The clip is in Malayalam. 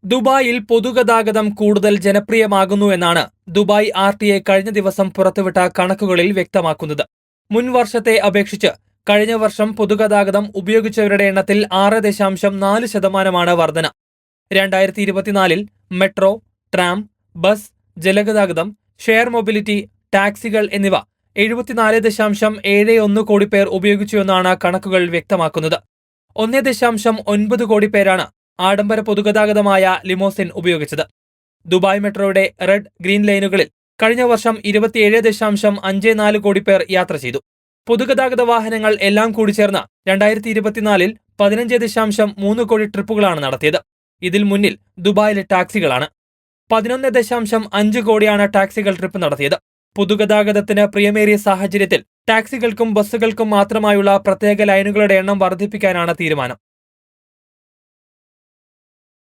ദുബായിൽ പൊതുഗതാഗതം കൂടുതൽ ജനപ്രിയമാകുന്നുവെന്നാണ് ദുബായ് RTA കഴിഞ്ഞ ദിവസം പുറത്തുവിട്ട കണക്കുകളിൽ വ്യക്തമാക്കുന്നത്. മുൻ വർഷത്തെ അപേക്ഷിച്ച് കഴിഞ്ഞ വർഷം പൊതുഗതാഗതം ഉപയോഗിച്ചവരുടെ എണ്ണത്തിൽ 6.4% വർധന. 2024 മെട്രോ, ട്രാം, ബസ്, ജലഗതാഗതം, ഷെയർ മൊബിലിറ്റി, ടാക്സികൾ എന്നിവ 74.71 കോടി പേർ ഉപയോഗിച്ചുവെന്നാണ് കണക്കുകൾ വ്യക്തമാക്കുന്നത്. 1.9 കോടി പേരാണ് ആഡംബര പൊതുഗതാഗതമായ ലിമോസിൻ ഉപയോഗിച്ചത്. ദുബായ് മെട്രോയുടെ റെഡ്, ഗ്രീൻ ലൈനുകളിൽ കഴിഞ്ഞ വർഷം 27.54 കോടി പേർ യാത്ര ചെയ്തു. പൊതുഗതാഗത വാഹനങ്ങൾ എല്ലാം കൂടി ചേർന്ന് 2024 15.3 കോടി ട്രിപ്പുകളാണ് നടത്തിയത്. ഇതിൽ മുന്നിൽ ദുബായിലെ ടാക്സികളാണ്. 11.5 കോടിയാണ് ടാക്സികൾ ട്രിപ്പ് നടത്തിയത്. പൊതുഗതാഗതത്തിന് പ്രിയമേറിയ സാഹചര്യത്തിൽ ടാക്സികൾക്കും ബസ്സുകൾക്കും മാത്രമായുള്ള പ്രത്യേക ലൈനുകളുടെ എണ്ണം വർദ്ധിപ്പിക്കാനാണ് തീരുമാനം.